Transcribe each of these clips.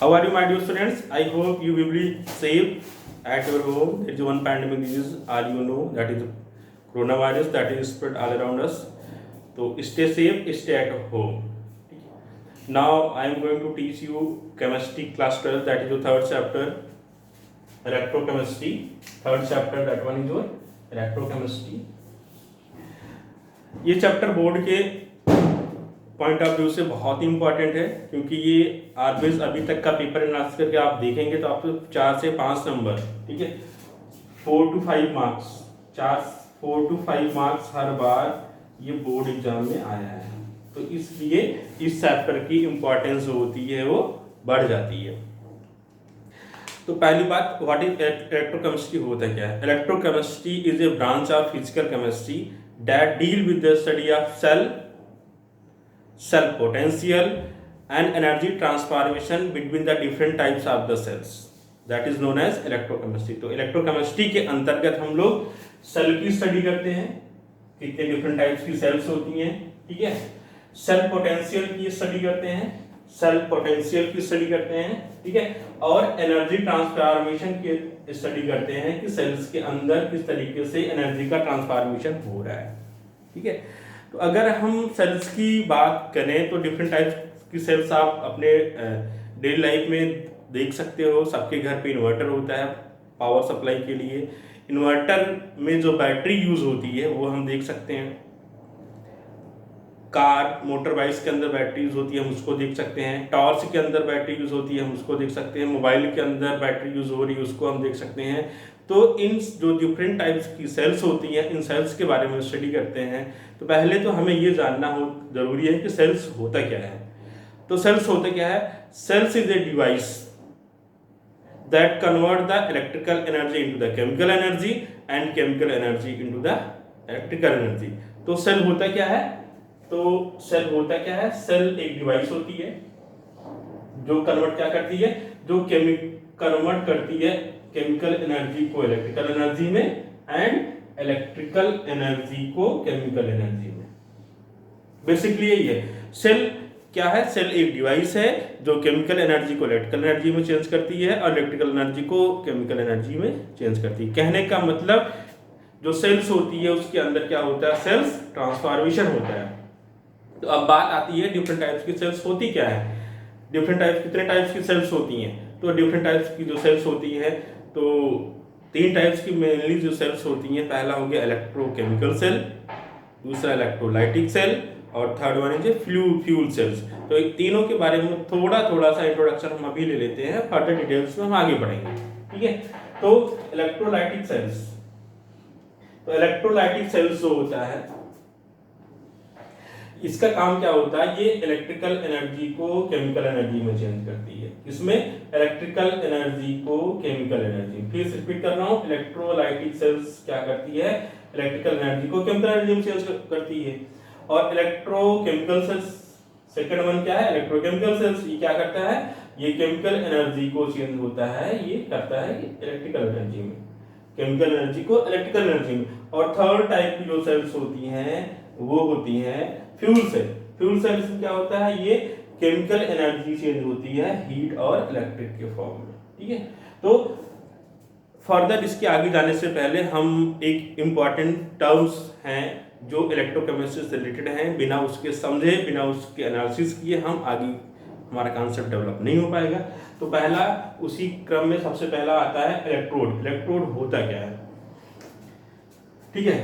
How are you, my dear students? I hope you will be safe at your home. There is one pandemic disease, all you know, that is coronavirus, that is spread all around us. So stay safe, stay at home. Now I am going to teach you chemistry class 12, that is your third chapter, electrochemistry. Third chapter, that one is your electrochemistry. ये chapter board के point of view से बहुत ही important है, क्योंकि ये always अभी तक का पेपर एनालिसिस करके आप देखेंगे तो आपको 4 से 5 नंबर, ठीक है, 4 to 5 मार्क्स, 4 to 5 मार्क्स हर बार ये बोर्ड एग्जाम में आया है। तो इसलिए इस चैप्टर की इंपॉर्टेंस होती है वो बढ़ जाती है। तो पहली बात, व्हाट इज इलेक्ट्रोकेमिस्ट्री, होता क्या है? Electrochemistry is a branch of physical chemistry that deal with the study of cell potential and energy transformation between the different types of the cells, that is known as electrochemistry। तो electrochemistry के अंतर्गत हम लोग cell की study करते हैं, कितने different types की सेल्स होती हैं, ठीक है। सेल पोटेंशियल की स्टडी करते हैं, सेल पोटेंशियल की स्टडी करते हैं, ठीक है, और एनर्जी ट्रांसफॉर्मेशन की स्टडी करते हैं कि सेल्स के अंदर किस तरीके से एनर्जी का ट्रांसफॉर्मेशन हो रहा है, ठीक है। तो अगर हम सेल्स की बात करें तो डिफरेंट टाइप्स की सेल्स आप अपने डेली लाइफ में देख सकते हो। सबके घर पे इन्वर्टर होता है पावर सप्लाई के लिए। इन्वर्टर में जो बैटरी यूज होती है वो हम देख सकते हैं। कार मोटर बाइक्स के अंदर बैटरी यूज होती है, हम उसको देख सकते हैं। टॉर्च के अंदर बैटरी यूज होती है, हम उसको देख सकते हैं। मोबाइल के अंदर बैटरी यूज हो रही है, उसको हम देख सकते हैं। तो इन जो डिफरेंट टाइप्स की सेल्स होती हैं, इन सेल्स के बारे में स्टडी करते हैं। तो पहले तो हमें ये जानना हो जरूरी है कि सेल्स होता क्या है। तो सेल्स होता क्या है? Cells is a device that convert the electrical energy into the chemical energy and chemical energy into the electrical energy. तो सेल होता क्या है? तो सेल होता क्या है? सेल एक डिवाइस होती है जो कन्वर्ट क्या करती है, जो कन्वर्ट करती है केमिकल एनर्जी को इलेक्ट्रिकल एनर्जी में एंड इलेक्ट्रिकल एनर्जी को केमिकल एनर्जी में। बेसिकली यही है। सेल क्या है? सेल एक डिवाइस है जो केमिकल एनर्जी को इलेक्ट्रिकल एनर्जी में चेंज करती है और इलेक्ट्रिकल एनर्जी को केमिकल एनर्जी में चेंज करती है। कहने का मतलब जो सेल्स होती है उसके अंदर क्या होता है? सेल्स ट्रांसफॉर्मेशन होता है। तो अब बात आती है डिफरेंट टाइप्स की सेल्स होती क्या है। डिफरेंट टाइप्स, कितने टाइप्स की सेल्स होती हैं? तो डिफरेंट टाइप्स की जो सेल्स होती है तो 3 टाइप्स की मेनली जो सेल्स होती हैं। पहला हो गया इलेक्ट्रोकेमिकल सेल, दूसरा इलेक्ट्रोलाइटिक सेल और third one is fuel cells. तो इन तीनों के बारे में थोड़ा सा इंट्रोडक्शन हम अभी ले लेते हैं, फर्दर डिटेल्स में हम आगे बढ़ेंगे, ठीक है। तो इलेक्ट्रोलाइटिक सेल्स, तो इलेक्ट्रोलाइटिक सेल्स जो होता है इसका काम क्या होता है? ये इलेक्ट्रिकल एनर्जी को केमिकल एनर्जी में चेंज करती है। इसमें इलेक्ट्रिकल एनर्जी को केमिकल एनर्जी, फिर रिपीट कर रहा हूं, इलेक्ट्रोलाइटिक सेल्स क्या करती है? इलेक्ट्रिकल एनर्जी को केमिकल एनर्जी में चेंज करती है। और इलेक्ट्रोकेमिकल सेल्स सेकंड वन क्या है? इलेक्ट्रोकेमिकल सेल्स, ये क्या करता है? ये केमिकल एनर्जी को चेंज होता है, ये करता है इलेक्ट्रिकल एनर्जी में, केमिकल एनर्जी को इलेक्ट्रिकल एनर्जी में। और थर्ड टाइप की जो सेल्स होती हैं वो होती हैं फ्यूल सेल। फ्यूल सेल्स में क्या होता है? ये केमिकल एनर्जी चेंज होती है हीट और इलेक्ट्रिक के फॉर्म में, ठीक है। तो फर्दर इसके आगे जाने से पहले हम एक इम्पॉर्टेंट टर्म्स हैं जो इलेक्ट्रोकेमिस्ट्री से रिलेटेड हैं, बिना उसके समझे, बिना उसके एनालिसिस किए हम आगे हमारा कॉन्सेप्ट डेवलप नहीं हो पाएगा। तो पहला उसी क्रम में सबसे पहला आता है इलेक्ट्रोड। इलेक्ट्रोड होता क्या है, ठीक है।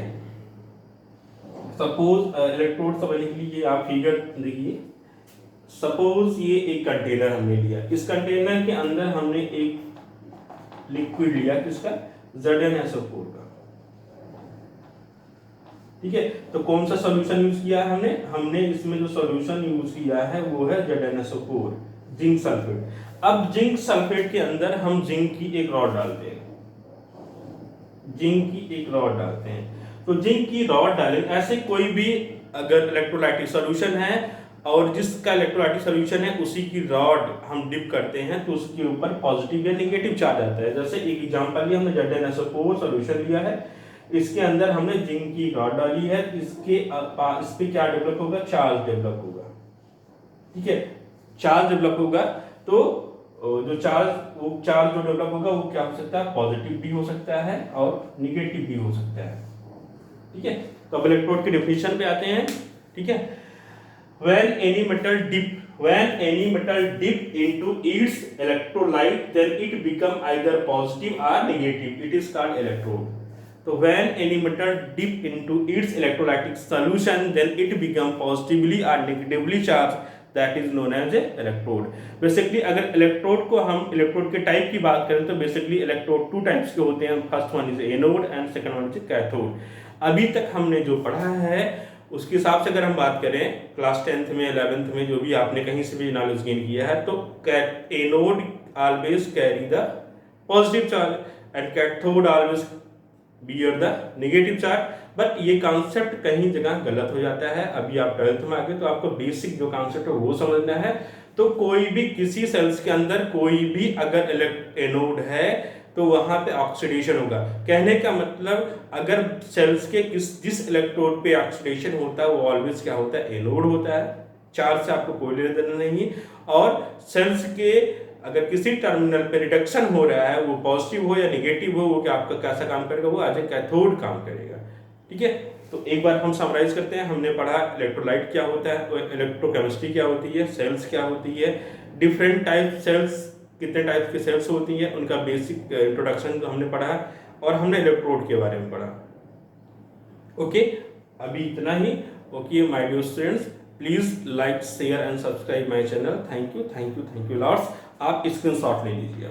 सपोज इलेक्ट्रोड समझने के लिए आप फिगर देखिए। सपोज ये एक कंटेनर हमने लिया, इस कंटेनर के अंदर हमने एक लिक्विड लिया, किसका? ZnSO4 का, ठीक है। तो कौन सा सॉल्यूशन यूज किया है हमने इसमें जो सॉल्यूशन यूज किया है वो है ZnSO4, जिंक सल्फेट। अब जिंक सल्फेट के अंदर हम जिंक की एक रॉड डालते हैं, जिंक की एक रॉड डालते हैं। तो जिंक की रॉड डालें, ऐसे कोई भी अगर इलेक्ट्रोलाइटिक सॉल्यूशन है और जिसका इलेक्ट्रोलाइटिक सॉल्यूशन है उसी की रॉड हम डिप करते हैं तो उसके ऊपर पॉजिटिव या नेगेटिव चार्ज आता है। जैसे एक एग्जांपल लिया, हमने ZnSO4 सॉल्यूशन लिया है, इसके अंदर हमने जिंक की रॉड डाली है, इस पे क्या डेवलप होगा? चार्ज डेवलप होगा, ठीक है। चार्ज डेवलप होगा तो जो चार्ज जो डेवलप होगा वो क्या हो सकता है, पॉजिटिव भी हो सकता है और निगेटिव भी हो सकता है। ठीक है, तो अब इलेक्ट्रोड की डेफिनेशन पे आते हैं। ठीक है, when any metal dip into its electrolyte, then it become either positive or negative, it is called electrode. So when any metal dip into its electrolytic solution, then it become positively or negatively charged, that is known as a electrode. Basically अगर electrode को हम electrode के type की बात करें तो basically electrode two types के होते हैं। First one is anode and second one is cathode. अभी तक हमने जो पढ़ा है उसके हिसाब से अगर हम बात करें क्लास 10th में 11th में जो भी आपने कहीं से भी नॉलेज गेन किया है, तो anode always carry the positive charge and cathode always bear the negative charge. But ये कॉन्सेप्ट कहीं जगह गलत हो जाता है। अभी आप 12th में आ गए तो आपको बेसिक जो कॉन्सेप्ट है वो समझना है। तो कोई भी किसी सेल्स के अंदर कोई भी अगर एनोड है तो वहां पे ऑक्सीडेशन होगा। कहने का मतलब अगर सेल्स के जिस इलेक्ट्रोड पे ऑक्सीडेशन होता है वो ऑलवेज क्या होता है, एनोड होता है। चार्ज से आपको कोई लेना देना नहीं। और सेल्स के अगर किसी टर्मिनल पे रिडक्शन हो रहा है, वो पॉजिटिव हो या नेगेटिव हो, वो क्या आपका कैसा काम करेगा, वो एज ए कैथोड काम करेगा। ठीक है, तो एक बार हम समराइज करते हैं। हमने पढ़ा इलेक्ट्रोलाइट क्या होता है, इलेक्ट्रोकेमिस्ट्री क्या होती है, सेल्स क्या होती है, डिफरेंट टाइप सेल्स कितने टाइप की सेल्स होती हैं, उनका बेसिक इंट्रोडक्शन जो हमने पढ़ा, और हमने इलेक्ट्रोड के बारे में पढ़ा। ओके, अभी इतना ही। Okay my dear students, please like share and subscribe my channel. Thank you lots. आप स्क्रीनशॉट ले लीजिए।